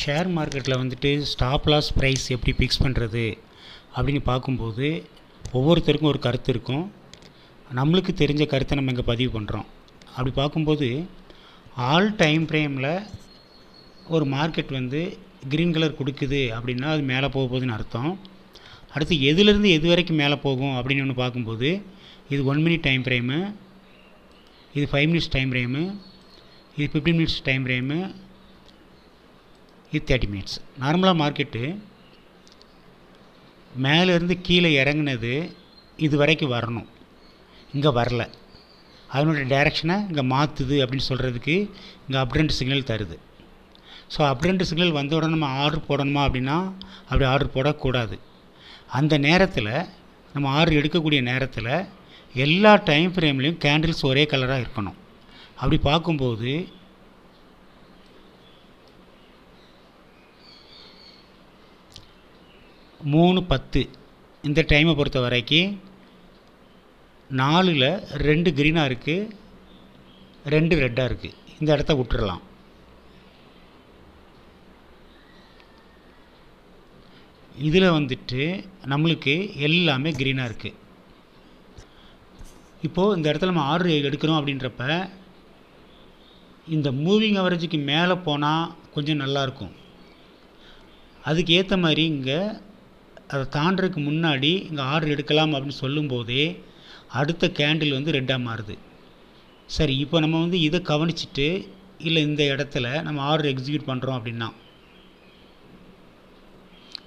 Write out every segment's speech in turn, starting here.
Share மார்க்கெட்டில் வந்துட்டு stop loss price எப்படி ஃபிக்ஸ் பண்ணுறது அப்படின்னு பார்க்கும்போது ஒவ்வொருத்தருக்கும் ஒரு கருத்து இருக்கும். நம்மளுக்கு தெரிஞ்ச கருத்தை நம்ம இங்கே பதிவு பண்ணுறோம். அப்படி பார்க்கும்போது ஆல் டைம் ஃப்ரேமில் ஒரு மார்க்கெட் வந்து க்ரீன் கலர் கொடுக்குது அப்படின்னா அது மேலே போக போகுதுன்னு அர்த்தம். அடுத்து எதுலேருந்து எது வரைக்கும் மேலே போகும் அப்படின்னு ஒன்று பார்க்கும்போது இது 1 மினிட் டைம் ஃப்ரேமு, இது 5 மினிட்ஸ் டைம் ஃப்ரேமு, இது 15 மினிட்ஸ் டைம் ஃப்ரேமு, இது 30 மினிட்ஸ். நார்மலாக மார்க்கெட்டு மேலேருந்து கீழே இறங்குனது இது வரைக்கும் வரணும், இங்கே வரல, அதனுடைய டைரெக்ஷனை இங்கே மாற்றுது அப்படின்னு சொல்கிறதுக்கு இங்கே அப்ட்ரெண்ட் சிக்னல் தருது. ஸோ அப்ட்ரெண்ட் சிக்னல் வந்த உடனே நம்ம ஆர்டர் போடணுமா அப்படின்னா அப்படி ஆர்டர் போடக்கூடாது. அந்த நேரத்தில் நம்ம ஆர்டர் எடுக்கக்கூடிய நேரத்தில் எல்லா டைம் ஃப்ரேம்லேயும் கேண்டில்ஸ் ஒரே கலராக இருக்கணும். அப்படி பார்க்கும்போது 3:10 இந்த டைமை பொறுத்த வரைக்கும் 4ல் 2 க்ரீனாக இருக்குது, 2 ரெட்டாக இருக்குது. இந்த இடத்த விட்டுறலாம். இதில் வந்துட்டு நம்மளுக்கு எல்லாமே க்ரீனாக இருக்குது. இப்போது இந்த இடத்துல நம்ம ஆர்டர் எடுக்கிறோம் அப்படின்றப்ப இந்த மூவிங் அவரேஜுக்கு மேலே போனால் கொஞ்சம் நல்லாயிருக்கும். அதுக்கு ஏற்ற மாதிரி இங்கே அதை தாண்டறதுக்கு முன்னாடி இங்கே ஆர்டர் எடுக்கலாம் அப்படின்னு சொல்லும்போதே அடுத்த கேண்டில் வந்து ரெட்டாக மாறுது. சரி, இப்போ நம்ம வந்து இதை கவனிச்சுட்டு இல்லை இந்த இடத்துல நம்ம ஆர்டர் எக்ஸிக்யூட் பண்ணுறோம் அப்படின்னா,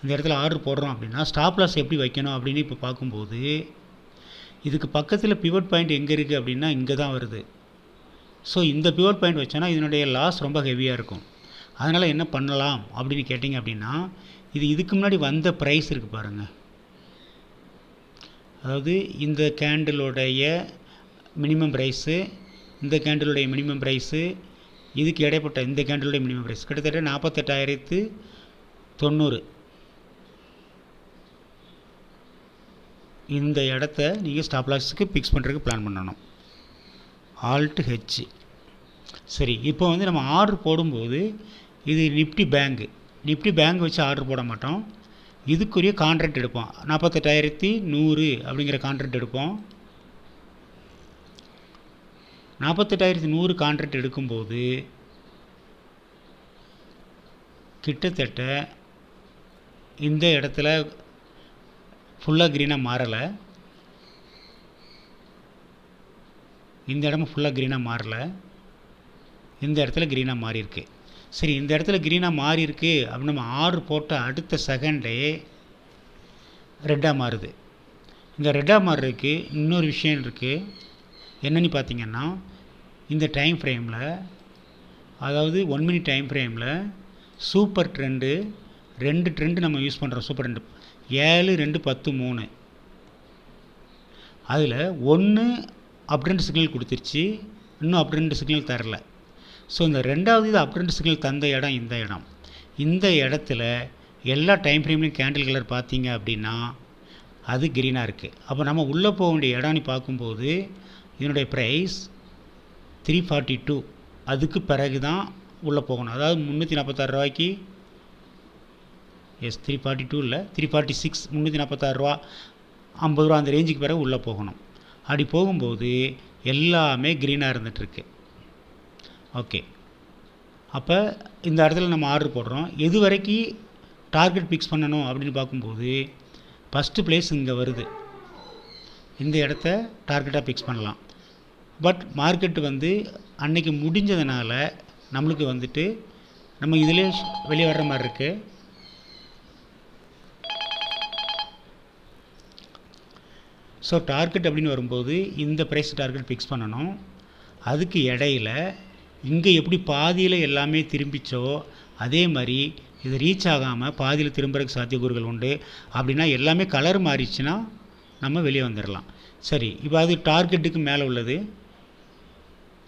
இந்த இடத்துல ஆர்டர் போடுறோம் அப்படின்னா ஸ்டாப் லாஸ் எப்படி வைக்கணும் அப்படின்னு இப்போ பார்க்கும்போது இதுக்கு பக்கத்தில் பிவட் பாயிண்ட் எங்கே இருக்குது அப்படின்னா இங்கே தான் வருது. ஸோ இந்த பிவட் பாயிண்ட் வச்சோன்னா இதனுடைய லாஸ் ரொம்ப ஹெவியாக இருக்கும். அதனால் என்ன பண்ணலாம் அப்படின்னு கேட்டிங்க அப்படின்னா, இதுக்கு முன்னாடி வந்த ப்ரைஸ் இருக்குது பாருங்கள், அதாவது இந்த கேண்டிலுடைய மினிமம் ப்ரைஸு, இந்த கேண்டிலுடைய மினிமம் ப்ரைஸு, இதுக்கு இடைப்பட்ட இந்த கேண்டிலுடைய மினிமம் ப்ரைஸ் கிட்டத்தட்ட 48,090. இந்த இடத்த நீங்கள் ஸ்டாப் லாஸுக்கு ஃபிக்ஸ் பண்ணுறதுக்கு பிளான் பண்ணணும். Alt H. சரி, இப்போ வந்து நம்ம ஆர்டர் போடும்போது இது நிஃப்டி பேங்க் வச்சு ஆர்டர் போட மாட்டோம். இதுக்குரிய கான்ட்ராக்ட் எடுப்போம். 48,100 அப்படிங்கிற கான்ட்ராக்ட் எடுப்போம். 48,100 கான்ட்ராக்ட் எடுக்கும்போது கிட்டத்தட்ட இந்த இடத்துல ஃபுல்லாக க்ரீனாக மாறலை, இந்த இடமும் ஃபுல்லாக க்ரீனாக மாறலை, இந்த இடத்துல க்ரீனாக மாறியிருக்கு. சரி, இந்த இடத்துல க்ரீனாக மாறியிருக்கு அப்படின்னு நம்ம ஆர்டர் போட்ட அடுத்த செகண்டே ரெட்டாக மாறுது. இந்த ரெட்டாக மாறுறதுக்கு இன்னொரு விஷயம் இருக்குது. என்னென்னு பார்த்தீங்கன்னா, இந்த டைம் ஃப்ரேமில், அதாவது 1 மினிட் டைம் ஃப்ரேமில் சூப்பர் ட்ரெண்டு 2 ட்ரெண்டு நம்ம யூஸ் பண்ணுறோம். Super trend 7, 2, 10, 3. அதில் 1 அப்ட்ரெண்ட் சிக்னல் கொடுத்துருச்சு, இன்னும் அப்ட்ரெண்ட் சிக்னல் தரல. ஸோ இந்த ரெண்டாவது இது அப்ட்ரெண்ட் சிக்னல் தந்த இடம் இந்த இடத்துல எல்லா டைம் ஃப்ரேம்லையும் கேண்டில் கலர் பார்த்தீங்க அப்படின்னா அது க்ரீனாக இருக்குது. அப்போ நம்ம உள்ளே போக வேண்டிய இடம்னு பார்க்கும்போது இதனுடைய ப்ரைஸ் 342, அதுக்கு பிறகு தான் உள்ளே போகணும். அதாவது 346 ரூபாய்க்கு, 342 இல்லை 346, 346 ரூபா, 50 ரூபா அந்த ரேஞ்சுக்கு பிறகு உள்ளே போகணும். அப்படி போகும்போது எல்லாமே க்ரீனாக இருந்துகிட்ருக்கு. ஓகே, அப்போ இந்த இடத்துல நம்ம ஆர்டர் போடுறோம். எது வரைக்கும் டார்கெட் ஃபிக்ஸ் பண்ணணும் அப்படின்னு பார்க்கும்போது ஃபஸ்ட்டு ப்ளேஸ் இங்கே வருது, இந்த இடத்த டார்கெட்டாக ஃபிக்ஸ் பண்ணலாம். பட் மார்க்கெட்டு வந்து அன்னைக்கு முடிஞ்சதுனால நம்மளுக்கு வந்துட்டு நம்ம இதிலே வெளியே வர்ற மாதிரி இருக்குது. ஸோ டார்கெட் அப்படின்னு வரும்போது இந்த ப்ரைஸ் டார்கெட் ஃபிக்ஸ் பண்ணணும். அதுக்கு இடையில இங்கே எப்படி பாதியில் எல்லாமே திரும்பிச்சோ அதே மாதிரி இது ரீச் ஆகாமல் பாதியில் திரும்புறதுக்கு சாத்தியக்கூறுகள் உண்டு. அப்படின்னா எல்லாமே கலர் மாறிச்சுன்னா நம்ம வெளியே வந்துடலாம். சரி, இப்போ அது டார்கெட்டுக்கு மேலே உள்ளது.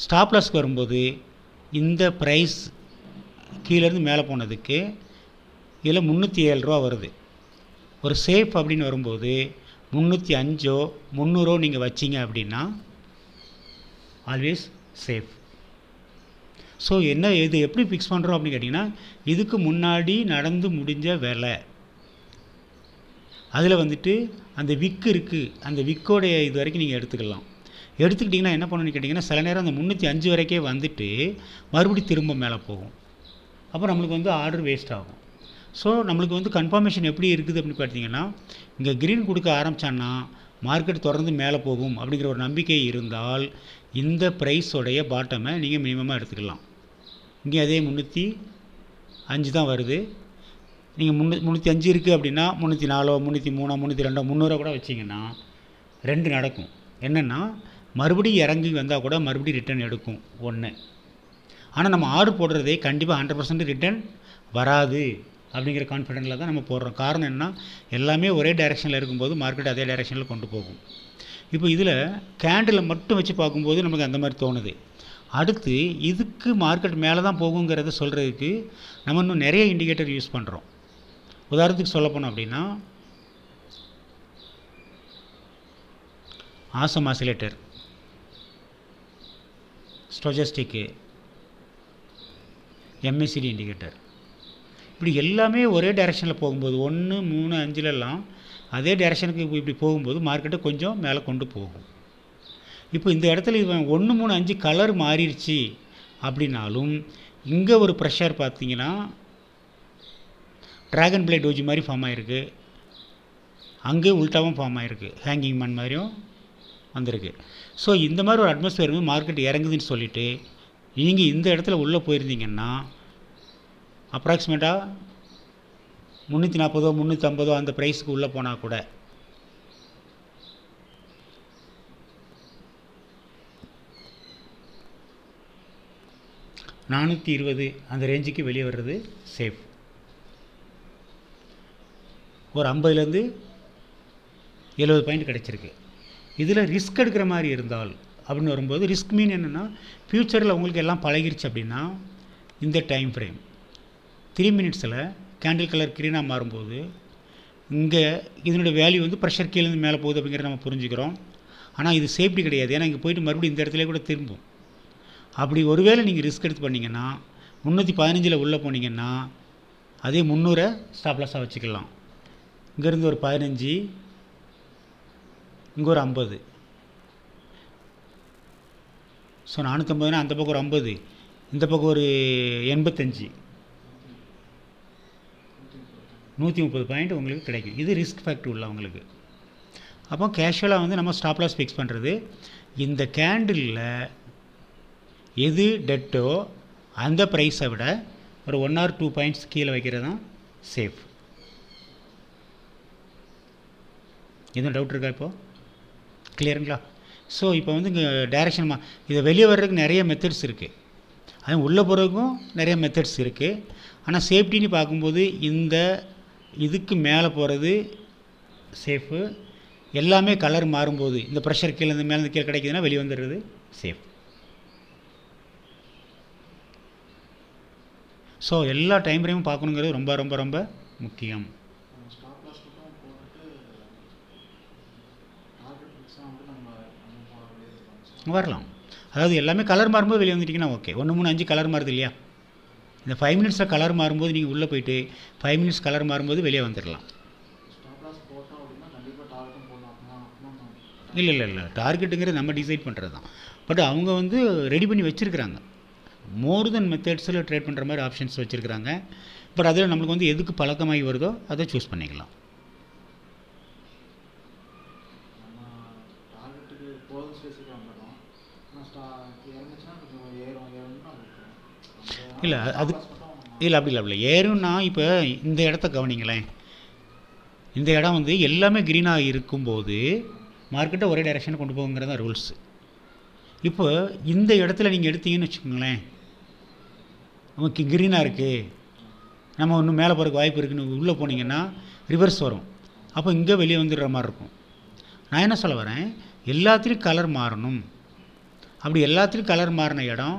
ஸ்டாப் லாஸ்க்கு வரும்போது இந்த ப்ரைஸ் கீழேருந்து மேலே போனதுக்கு இதில் 307 ரூபா வருது. ஒரு சேஃப் அப்படின்னு வரும்போது 305 300 நீங்கள் வச்சிங்க அப்படின்னா ஆல்வேஸ் சேஃப். ஸோ இது எப்படி ஃபிக்ஸ் பண்ணுறோம் அப்படின்னு கேட்டிங்கன்னா, இதுக்கு முன்னாடி நடந்து முடிஞ்ச வேலை, அதில் வந்துட்டு அந்த விக்கு இருக்குது, அந்த விக்கோடைய இது வரைக்கும் நீங்கள் எடுத்துக்கிட்டிங்கன்னா என்ன பண்ணணும்னு கேட்டிங்கன்னா, சில நேரம் அந்த 305 வரைக்கே வந்துட்டு மறுபடியும் திரும்ப மேலே போகும். அப்போ நம்மளுக்கு வந்து ஆர்டர் வேஸ்ட் ஆகும். ஸோ நம்மளுக்கு வந்து கன்ஃபர்மேஷன் எப்படி இருக்குது அப்படின்னு பார்த்தீங்கன்னா, இங்கே க்ரீன் கொடுக்க ஆரம்பித்தான்னா மார்க்கெட் தொடர்ந்து மேலே போகும் அப்படிங்கிற ஒரு நம்பிக்கை இருந்தால் இந்த ப்ரைஸோடைய பாட்டமை நீங்கள் மினிமமாக எடுத்துக்கலாம். இங்கே அதே 305 தான் வருது. நீங்கள் 305 இருக்குது அப்படின்னா 304, 303, 302, 300 கூட வச்சிங்கன்னா 2 நடக்கும். என்னென்னா மறுபடியும் இறங்கி வந்தால் கூட மறுபடியும் ரிட்டர்ன் எடுக்கும் ஒன்று. ஆனால் நம்ம ஆர்டர் போடுறதே கண்டிப்பாக 100% ரிட்டர்ன் வராது அப்படிங்கிற கான்ஃபிடென்ட்டில் தான் நம்ம போடுறோம். காரணம் என்ன, எல்லாமே ஒரே டைரெக்ஷனில் இருக்கும்போது மார்க்கெட் அதே டைரெக்ஷனில் கொண்டு போகும். இப்போ இதில் கேண்டிலை மட்டும் வச்சு பார்க்கும்போது நமக்கு அந்த மாதிரி தோணுது. அடுத்து இதுக்கு மார்க்கெட் மேலே தான் போகுங்கிறத சொல்கிறதுக்கு நம்ம இன்னும் நிறைய இண்டிகேட்டர் யூஸ் பண்ணுறோம். உதாரணத்துக்கு சொல்ல போனோம் அப்படின்னா, ஆசம் ஆசிலேட்டர், ஸ்டோஜஸ்டிக்கு, MACD இண்டிகேட்டர், இப்படி எல்லாமே ஒரே டைரெக்ஷனில் போகும்போது 1, 3, 5லெல்லாம் அதே டைரெக்ஷனுக்கு இப்படி போகும்போது மார்க்கெட்டை கொஞ்சம் மேலே கொண்டு போகும். இப்போ இந்த இடத்துல இவன் 1, 3, 5 கலர் மாறிடுச்சு அப்படின்னாலும் இங்கே ஒரு ப்ரெஷர் பார்த்தீங்கன்னா ட்ராகன் பிளே டோஜி மாதிரி ஃபார்ம் ஆகிருக்கு, அங்கே உல்ட்டாவும் ஃபார்ம் ஆகிருக்கு, ஹேங்கிங் மேன் மாதிரியும் வந்திருக்கு. ஸோ இந்த மாதிரி ஒரு அட்மாஸ்பியர் வந்து மார்க்கெட் இறங்குதுன்னு சொல்லிவிட்டு நீங்கள் இந்த இடத்துல உள்ளே போயிருந்தீங்கன்னா அப்ராக்சிமேட்டாக 340, 350 அந்த ப்ரைஸுக்கு உள்ளே போனால் கூட $420 அந்த ரேஞ்சுக்கு வெளியே வர்றது சேஃப். ஒரு 50லேருந்து 70 பாயிண்ட் கிடச்சிருக்கு. இதில் ரிஸ்க் எடுக்கிற மாதிரி இருந்தால் அப்படின்னு வரும்போது, ரிஸ்க் மீன் என்னென்னா, ஃப்யூச்சரில் உங்களுக்கு எல்லாம் பழகிருச்சு அப்படின்னா இந்த டைம் ஃப்ரேம் 3 மினிட்ஸில் கேண்டில் கலர் க்ரீனாக மாறும்போது இங்கே இதனுடைய வேல்யூ வந்து ப்ரெஷர் கீழேருந்து மேலே போகுது அப்படிங்கிறத நம்ம புரிஞ்சுக்கிறோம். ஆனால் இது சேஃப்டி கிடையாது. ஏன்னா இங்கே போய்ட்டு மறுபடியும் இந்த இடத்துல கூட திரும்பும். அப்படி ஒருவேளை நீங்கள் ரிஸ்க் எடுத்து பண்ணிங்கன்னா 315 உள்ளே போனீங்கன்னா அதே 300 ஸ்டாப் லாஸாக வச்சுக்கலாம். இங்கேருந்து ஒரு 15, இங்கே ஒரு 50. ஸோ 450னா அந்த பக்கம் ஒரு 50, இந்த பக்கம் ஒரு 85, 130 பாயிண்ட் உங்களுக்கு கிடைக்கும். இது ரிஸ்க் ஃபேக்டர் உள்ள உங்களுக்கு. அப்போ கேஷுவலாக வந்து நம்ம ஸ்டாப் லாஸ் ஃபிக்ஸ் பண்ணுறது இந்த கேண்டிலில் எது டெட்டோ அந்த ப்ரைஸை விட ஒரு 1 or 2 பாயிண்ட்ஸ் கீழே வைக்கிறது தான் சேஃப். எதுவும் டவுட் இருக்கா? இப்போது கிளியருங்களா? ஸோ இப்போ வந்து இங்கே டைரெக்ஷன் இதை வெளியே வர்றதுக்கு நிறைய மெத்தட்ஸ் இருக்குது, அதுவும் உள்ளே போகிறதுக்கும் நிறைய மெத்தட்ஸ் இருக்குது. ஆனால் சேஃப்டின்னு பார்க்கும்போது இந்த இதுக்கு மேலே போகிறது சேஃபு. எல்லாமே கலர் மாறும்போது இந்த ப்ரெஷர் கீழே இந்த மேலே கீழே கிடைக்குதுன்னா வெளியே வந்துடுறது சேஃப். ஸோ எல்லா டைம் ஃப்ரேமும் பார்க்கணுங்கிறது ரொம்ப ரொம்ப ரொம்ப முக்கியம். வரலாம். அதாவது எல்லாமே கலர் மாறும்போது வெளியே வந்துட்டிங்கன்னா ஓகே. 1, 3, 5 கலர் மாறுது இல்லையா, இந்த 5 மினிட்ஸில் கலர் மாறும்போது நீங்கள் உள்ளே போயிட்டு 5 மினிட்ஸ் கலர் மாறும்போது வெளியே வந்துடலாம். இல்லை டார்கெட்டுங்கிறது நம்ம டிசைட் பண்ணுறது தான். பட் அவங்க வந்து ரெடி பண்ணி வச்சுருக்குறாங்க. மோர் தென் மெத்தட்ஸில் ட்ரேட் பண்ணுற மாதிரி ஆப்ஷன்ஸ் வச்சுருக்குறாங்க. பட் அதில் நம்மளுக்கு வந்து எதுக்கு பழக்கமாகி வருதோ அதை சூஸ் பண்ணிக்கலாம். இல்லை அது இல்லை அப்படி இல்லை ஏறும்னா இப்போ இந்த இடத்த கவனிங்களேன். இந்த இடம் வந்து எல்லாமே க்ரீனாக இருக்கும்போது மார்க்கெட்டை ஒரே டைரெக்ஷனை கொண்டு போகுங்கிறதா ரூல்ஸ். இப்போ இந்த இடத்துல நீங்கள் எடுத்தீங்கன்னு வச்சுக்கோங்களேன், நமக்கு க்ரீனாக இருக்குது, நம்ம இன்னும் மேலே போகிறதுக்கு வாய்ப்பு இருக்குன்னு உள்ளே போனீங்கன்னா ரிவர்ஸ் வரும். அப்போ இங்கே வெளியே வந்துடுற மாதிரி இருக்கும். நான் என்ன சொல்ல வரேன், எல்லாத்துலேயும் கலர் மாறணும். அப்படி எல்லாத்துலேயும் கலர் மாறின இடம்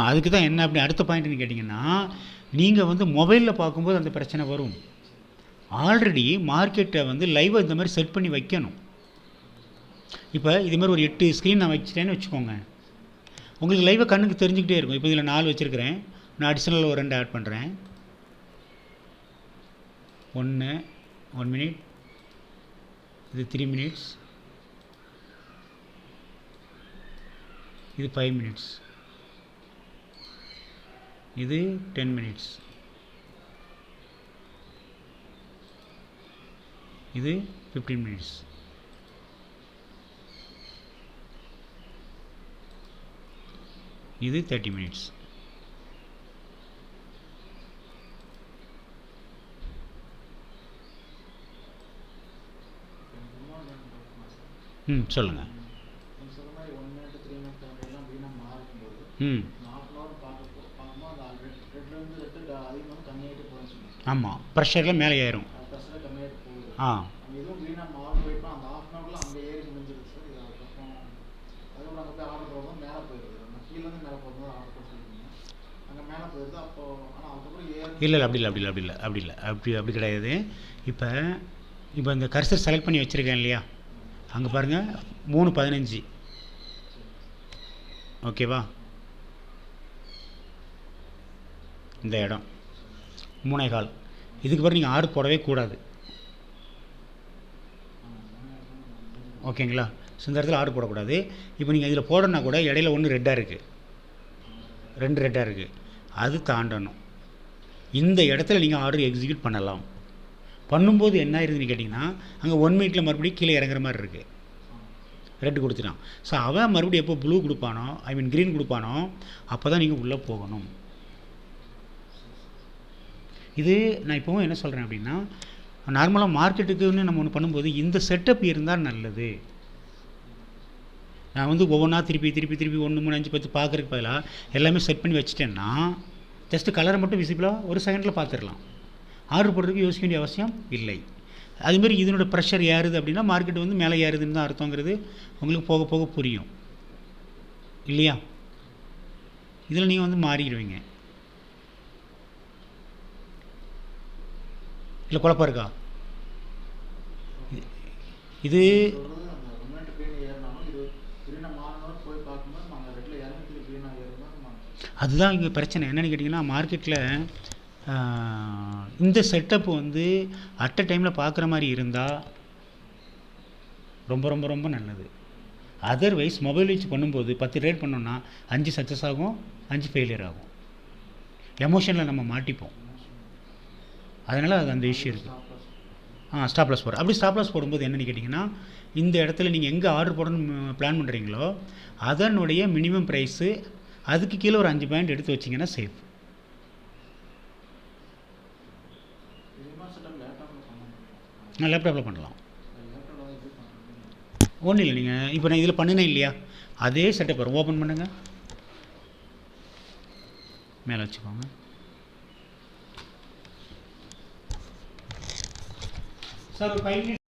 அதுக்கு தான் என்ன அப்படி அடுத்த பாயிண்ட்னு கேட்டிங்கன்னா, நீங்கள் வந்து மொபைலில் பார்க்கும்போது அந்த பிரச்சனை வரும். ஆல்ரெடி மார்க்கெட்டை வந்து லைவாக இந்த மாதிரி செட் பண்ணி வைக்கணும். இப்போ இது மாதிரி ஒரு 8 ஸ்க்ரீன் நான் வச்சுட்டேன்னு வச்சுக்கோங்க, உங்களுக்கு லைவாக கண்ணுக்கு தெரிஞ்சுக்கிட்டே இருக்கும். இப்போ இதில் 4 வச்சுருக்கிறேன், நான் அடிஷ்னலாக ஒரு 2 ஆட் பண்ணுறேன். 1 மினிட், இது 3 மினிட்ஸ், இது 5 மினிட்ஸ், இது 10 மினிட்ஸ், இது 15 மினிட்ஸ். இது 30 மினிட்ஸ். சொல்லுங்கள். ஆமாம், ப்ரெஷரில் மேலே ஏறும். ஆ, இல்லை அப்படி கிடையாது. இப்போ இந்த கர்சர் செலக்ட் பண்ணி வச்சுருக்கேன் இல்லையா, அங்கே பாருங்கள் 3:15, ஓகேவா? இந்த இடம் 3:15. இதுக்கு பிறகு நீங்கள் ஆர்டர் போடவே கூடாது, ஓகேங்களா? இந்த இடத்துல ஆர்டர் போடக்கூடாது. இப்போ நீங்கள் இதில் போடணுன்னா கூட இடையில 1 ரெட்டாக இருக்குது, 2 ரெட்டாக இருக்குது, அது தாண்டணும். இந்த இடத்துல நீங்கள் ஆர்டர் எக்ஸிக்யூட் பண்ணலாம். பண்ணும்போது என்ன ஆயிருதுன்னு கேட்டிங்கன்னா, அங்கே 1 மினிட்டில் மறுபடியும் கீழே இறங்குற மாதிரி இருக்குது, ரெட்டு கொடுத்துட்டான். ஸோ அவன் மறுபடியும் எப்போ ப்ளூ கொடுப்பானோ, க்ரீன் கொடுப்பானோ, அப்போ தான் நீங்கள் உள்ளே போகணும். இது நான் இப்போவும் என்ன சொல்கிறேன் அப்படின்னா, நார்மலாக மார்க்கெட்டுக்குன்னு நம்ம ஒன்று பண்ணும்போது இந்த செட்டப் இருந்தால் நல்லது. நான் வந்து ஒவ்வொன்றா திருப்பி 1, 3, 5, 10 பார்க்குறதுக்கு பதிலாக எல்லாமே செட் பண்ணி வச்சுட்டேன்னா ஜஸ்ட்டு கலரை மட்டும் விசிபிளாக ஒரு செகண்டில் பார்த்துடலாம். ஆர்டர் போடுறதுக்கு யோசிக்க வேண்டிய அவசியம் இல்லை. அதுமாரி இதனோட ப்ரெஷர் ஏறுது அப்படின்னா மார்க்கெட் வந்து மேலே ஏறுதுன்னு தான் அர்த்தங்கிறது உங்களுக்கு போக போக புரியும் இல்லையா? இதில் நீங்கள் வந்து மாறிடுவீங்க. இல்லை குழப்பம் இருக்கா? இது அதுதான் இங்கே பிரச்சனை. என்னென்னு கேட்டிங்கன்னா, மார்க்கெட்டில் இந்த செட்டப் வந்து அட் அ டைமில் பார்க்குற மாதிரி இருந்தால் ரொம்ப ரொம்ப ரொம்ப நல்லது. அதர்வைஸ் மொபைல் வச்சு பண்ணும்போது 10 ட்ரேட் பண்ணோன்னா 5 சக்ஸஸ் ஆகும், 5 ஃபெயிலியர் ஆகும். எமோஷனில் நம்ம மாட்டிப்போம். அதனால் அது அந்த இஷ்யூ இருக்குது. ஸ்டாப் லாஸ் போடுற அப்படி ஸ்டாப் லாஸ் போடும்போது என்னென்னு கேட்டிங்கன்னா, இந்த இடத்துல நீங்கள் எங்கே ஆர்டர் போடணும்னு பிளான் பண்ணுறீங்களோ அதனுடைய மினிமம் ப்ரைஸு அதுக்கு கீழே ஒரு 5 பாயிண்ட் எடுத்து வச்சிங்கன்னா சேஃப். லேப்டாப்பில் பண்ணலாம், ஒன்றும் இல்லை. நீங்கள் இப்போ நான் இதில் பண்ணினேன் இல்லையா, அதே செட்டப் வரும். ஓப்பன் பண்ணுங்கள், மேலே வச்சுக்கோங்க. சார் ஒரு 5 மினிட்ஸ்